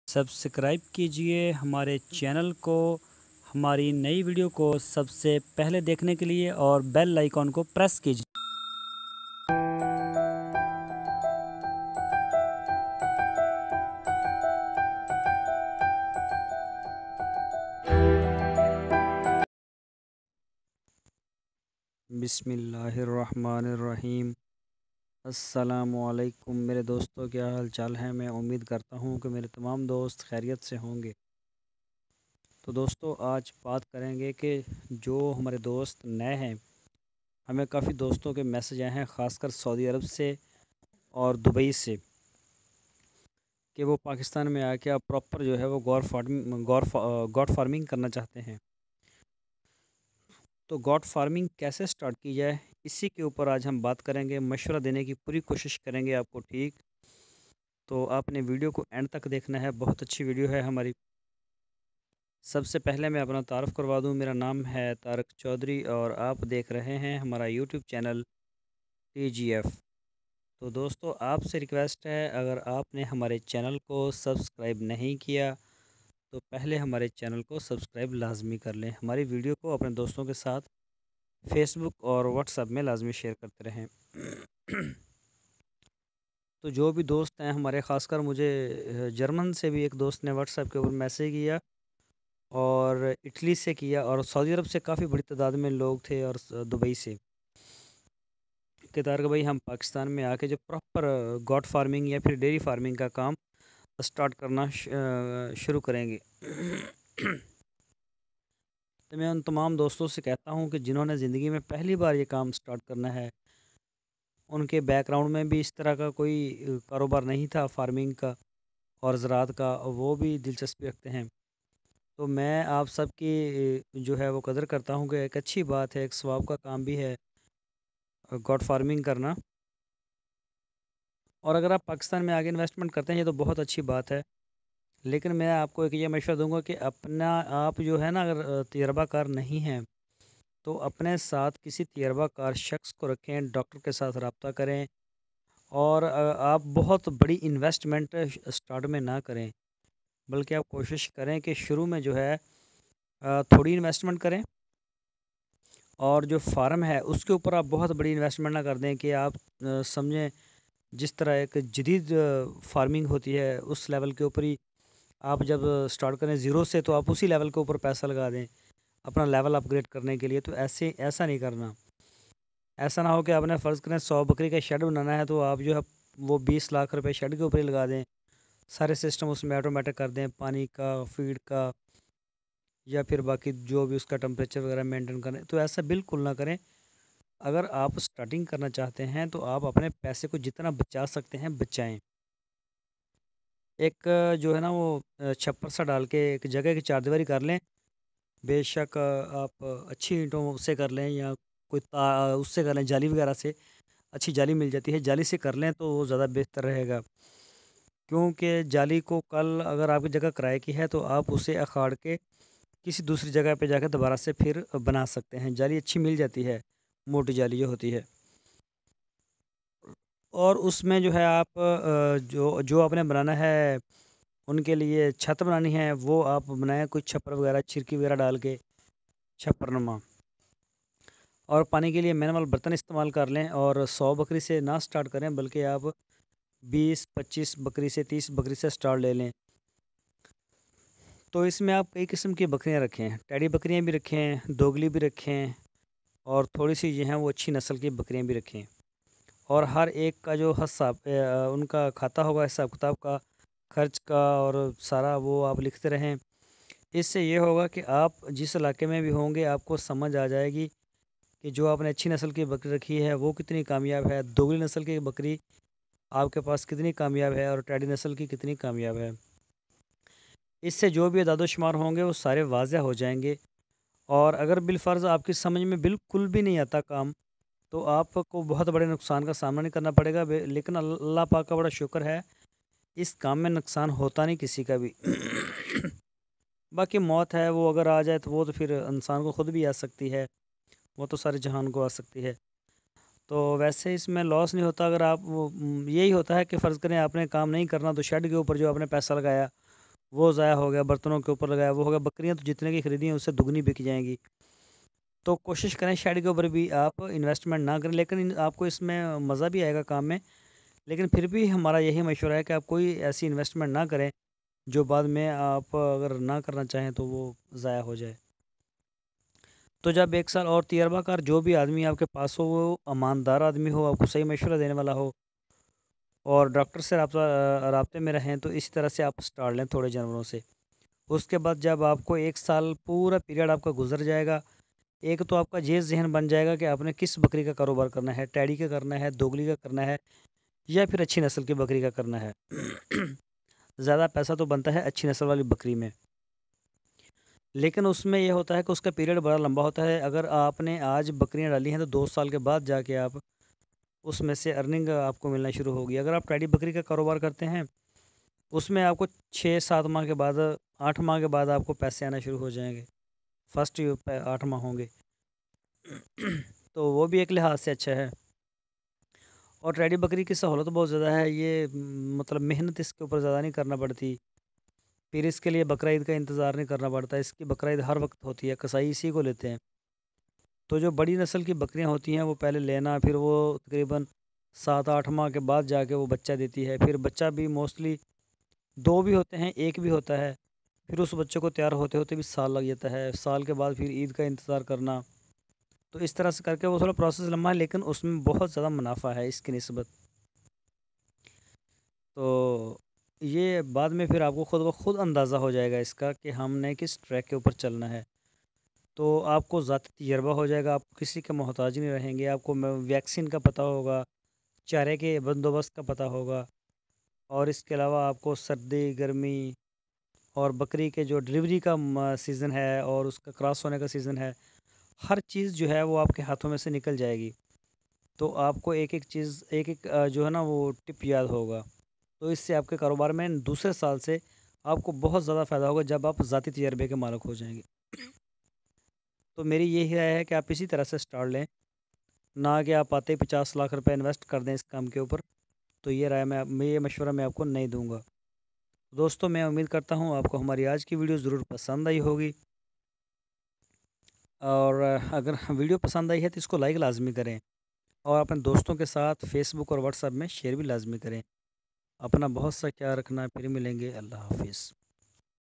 Subscribe कीजिए हमारे channel को, हमारी नई वीडियो को सबसे पहले देखने के लिए और बेल आइकॉन को प्रेस कीजिए। बिस्मिल्लाहिर्रहमानिर्रहीम। अस्सलामुअलैकुम मेरे दोस्तों, क्या हाल चाल है। मैं उम्मीद करता हूँ कि मेरे तमाम दोस्त खैरियत से होंगे। तो दोस्तों, आज बात करेंगे कि जो हमारे दोस्त नए हैं, हमें काफ़ी दोस्तों के मैसेज आए हैं ख़ासकर सऊदी अरब से और दुबई से कि वो पाकिस्तान में आके अब प्रॉपर जो है वो गॉट फार्मिंग करना चाहते हैं। तो गॉट फार्मिंग कैसे स्टार्ट की जाए, इसी के ऊपर आज हम बात करेंगे। मशवरा देने की पूरी कोशिश करेंगे आपको, ठीक। तो आपने वीडियो को एंड तक देखना है, बहुत अच्छी वीडियो है हमारी। सबसे पहले मैं अपना तारुफ करवा दूं, मेरा नाम है तारक चौधरी और आप देख रहे हैं हमारा यूट्यूब चैनल TGF। तो दोस्तों, आपसे रिक्वेस्ट है, अगर आपने हमारे चैनल को सब्सक्राइब नहीं किया तो पहले हमारे चैनल को सब्सक्राइब लाजमी कर लें। हमारी वीडियो को अपने दोस्तों के साथ फेसबुक और व्हाट्सएप में लाजमी शेयर करते रहें। तो जो भी दोस्त हैं हमारे, ख़ासकर मुझे जर्मन से भी एक दोस्त ने व्हाट्सएप के ऊपर मैसेज किया और इटली से किया और सऊदी अरब से काफ़ी बड़ी तादाद में लोग थे और दुबई से कि तारक भाई, हम पाकिस्तान में आके जो प्रॉपर गॉट फार्मिंग या फिर डेयरी फार्मिंग का काम स्टार्ट करना शुरू करेंगे। तो मैं उन तमाम दोस्तों से कहता हूँ कि जिन्होंने ज़िंदगी में पहली बार ये काम स्टार्ट करना है, उनके बैकग्राउंड में भी इस तरह का कोई कारोबार नहीं था फार्मिंग का और ज़राअत का, वो भी दिलचस्पी रखते हैं। तो मैं आप सबकी जो है वो कदर करता हूँ कि एक अच्छी बात है, एक सवाब का काम भी है गॉट फार्मिंग करना। और अगर आप पाकिस्तान में आगे इन्वेस्टमेंट करते हैं, ये तो बहुत अच्छी बात है। लेकिन मैं आपको एक ये मशवरा दूंगा कि अपना आप जो है ना, अगर तजर्बाकार नहीं हैं तो अपने साथ किसी तजर्बाकार शख्स को रखें, डॉक्टर के साथ रब्ता करें। और आप बहुत बड़ी इन्वेस्टमेंट स्टार्ट में ना करें, बल्कि आप कोशिश करें कि शुरू में जो है थोड़ी इन्वेस्टमेंट करें और जो फार्म है उसके ऊपर आप बहुत बड़ी इन्वेस्टमेंट ना कर दें कि आप समझें जिस तरह एक जदीद फार्मिंग होती है उस लेवल के ऊपर ही आप जब स्टार्ट करें ज़ीरो से, तो आप उसी लेवल के ऊपर पैसा लगा दें अपना लेवल अपग्रेड करने के लिए। तो ऐसा नहीं करना। ऐसा ना हो कि आपने फ़र्ज़ करें 100 बकरी का शेड बनाना है, तो आप जो है वो 20 लाख रुपए शेड के ऊपर ही लगा दें, सारे सिस्टम उसमें ऑटोमेटिक कर दें, पानी का, फीड का, या फिर बाकी जो भी उसका टेम्परेचर वगैरह मेंटेन करें। तो ऐसा बिल्कुल ना करें। अगर आप स्टार्टिंग करना चाहते हैं तो आप अपने पैसे को जितना बचा सकते हैं बचाएं। एक जो है ना वो छप्पर सा डाल के एक जगह की चारदीवारी कर लें। बेशक आप अच्छी ईंटों से कर लें या कोई उससे कर लें, जाली वगैरह से। अच्छी जाली मिल जाती है, जाली से कर लें तो वो ज़्यादा बेहतर रहेगा। क्योंकि जाली को कल अगर आपकी जगह किराए की है तो आप उसे अखाड़ के किसी दूसरी जगह पे जाकर दोबारा से फिर बना सकते हैं। जाली अच्छी मिल जाती है, मोटी जाली जो होती है। और उसमें जो है आप जो जो आपने बनाना है, उनके लिए छत बनानी है, वो आप बनाएं कोई छप्पर वगैरह, छिरकी वगैरह डाल के छप्परनुमा। और पानी के लिए मैनुअल बर्तन इस्तेमाल कर लें और 100 बकरी से ना स्टार्ट करें, बल्कि आप 20-25 बकरी से, 30 बकरी से स्टार्ट ले लें। तो इसमें आप कई किस्म की बकरियां रखें, टैडी बकरियां भी रखें, दोगली भी रखें और थोड़ी सी जो हैं वो अच्छी नस्ल की बकरियां भी रखें। और हर एक का जो हिसाब उनका खाता होगा, हिसाब किताब का, खर्च का, और सारा वो आप लिखते रहें। इससे ये होगा कि आप जिस इलाके में भी होंगे आपको समझ आ जाएगी कि जो आपने अच्छी नस्ल की बकरी रखी है वो कितनी कामयाब है, दोगली नस्ल की बकरी आपके पास कितनी कामयाब है और टैडी नस्ल की कितनी कामयाब है। इससे जो भी अदाद-ओ-शुमार होंगे वो सारे वाज़ेह हो जाएंगे। और अगर बिलफ़र्ज़ आपकी समझ में बिल्कुल भी नहीं आता काम, तो आपको बहुत बड़े नुकसान का सामना नहीं करना पड़ेगा। लेकिन अल्लाह पाक का बड़ा शुक्र है, इस काम में नुकसान होता नहीं किसी का भी। बाकी मौत है, वो अगर आ जाए तो वो तो फिर इंसान को ख़ुद भी आ सकती है, वो तो सारे जहान को आ सकती है। तो वैसे इसमें लॉस नहीं होता। अगर आप यही होता है कि फ़र्ज़ करें आपने काम नहीं करना, तो शेड के ऊपर जो आपने पैसा लगाया وہ ضائع ہو گیا، برتنوں کے اوپر لگایا وہ ہو گیا، بکریاں تو جتنے کی خریدی ہیں اس سے دگنی بک جائیں گی۔ تو کوشش کریں شیڈ کے اوپر بھی آپ انویسٹمنٹ نہ کریں، لیکن آپ کو اس میں مزہ بھی آئے گا کام میں، لیکن پھر بھی ہمارا یہی مشورہ ہے کہ آپ کوئی ایسی انویسٹمنٹ نہ کریں جو بعد میں آپ اگر نہ کرنا چاہیں تو وہ ضائع ہو جائے۔ تو جب 1 سال اور تجربہ کار جو بھی آدمی آپ کے پاس ہو وہ ایماندار آدمی ہو، آپ کو صحیح مشورہ دینے والا ہو، اور ڈاکٹر سے رابطے میں رہیں، تو اسی طرح سے آپ اسٹارٹ لیں تھوڑے جانوروں سے۔ اس کے بعد جب آپ کو 1 سال پورا پیریڈ آپ کا گزر جائے گا، ایک تو آپ کا یہ ذہن بن جائے گا کہ آپ نے کس بکری کا کاروبار کرنا ہے، ٹیڈی کا کرنا ہے، دوگلی کا کرنا ہے، یا پھر اچھی نسل کی بکری کا کرنا ہے۔ زیادہ پیسہ تو بنتا ہے اچھی نسل والی بکری میں، لیکن اس میں یہ ہوتا ہے کہ اس کا پیریڈ بڑا لمبا ہوتا ہے۔ اگر آپ نے آج بکریاں ڈالی ہیں تو 2 سال کے بعد جا کے آپ اس میں سے ارننگ آپ کو ملنا شروع ہوگی۔ اگر آپ ٹیڈی بکری کا کاروبار کرتے ہیں اس میں آپ کو 6-7 ماہ کے بعد، 8 ماہ کے بعد آپ کو پیسے آنا شروع ہو جائیں گے، فرسٹ 8 ماہ ہوں گے۔ تو وہ بھی ایک لحاظ سے اچھا ہے۔ اور ٹیڈی بکری کی سہولت بہت زیادہ ہے، یہ مطلب محنت اس کے اوپر زیادہ نہیں کرنا پڑتی، پھر اس کے لیے بقرعید کا انتظار نہیں کرنا پڑتا، اس کی بقرعید ہر وقت ہوتی ہے، کسائی اسی کو لیتے ہیں۔ تو جو بڑی نسل کی بکریاں ہوتی ہیں وہ پہلے لینا، پھر وہ تقریباً 7-8 ماہ کے بعد جا کے وہ بچہ دیتی ہے، پھر بچہ بھی موسٹلی 2 بھی ہوتے ہیں، 1 بھی ہوتا ہے، پھر اس بچے کو تیار ہوتے ہوتے بھی سال لگ جاتا ہے، سال کے بعد پھر عید کا انتظار کرنا۔ تو اس طرح سے کر کے وہ تھوڑا پروسیس لمبا ہے، لیکن اس میں بہت زیادہ منافع ہے اس کی نسبت۔ تو یہ بعد میں پھر آپ کو خود بخود اندازہ ہو جائے گا اس کا کہ ہم نے کس ٹریک کے اوپر چلنا ہے۔ تو آپ کو ذاتی تجربہ ہو جائے گا، آپ کسی کے محتاج نہیں رہیں گے، آپ کو ویکسین کا پتہ ہوگا، چارے کے بندوبست کا پتہ ہوگا، اور اس کے علاوہ آپ کو سردی گرمی اور بکری کے جو ڈلیوری کا سیزن ہے اور اس کا کراس ہونے کا سیزن ہے، ہر چیز جو ہے وہ آپ کے ہاتھوں میں سے نکل جائے گی۔ تو آپ کو ایک ایک چیز، ایک ایک جو ہے نا وہ ٹپ یاد ہوگا، تو اس سے آپ کے کاروبار میں دوسرے سال سے آپ کو بہت زیادہ فائدہ ہوگا جب آپ ذاتی تجربے کے مالک ہو جائیں گے۔ تو میری یہی رائے ہے کہ آپ اسی طرح سے سٹارٹ لیں، نہ کہ آپ آتے ہی 50 لاکھ روپے انویسٹ کر دیں اس کام کے اوپر۔ تو یہ رائے یہ مشورہ میں آپ کو نہیں دوں گا۔ دوستوں میں امید کرتا ہوں آپ کو ہماری آج کی ویڈیو ضرور پسند آئی ہوگی، اور اگر ویڈیو پسند آئی ہے تو اس کو لائک لازمی کریں، اور اپنے دوستوں کے ساتھ فیس بک اور واٹس ایپ میں شیئر بھی لازمی کریں۔ اپنا بہت سا خیال رکھنا، پھر ملیں گے، اللہ حافظ۔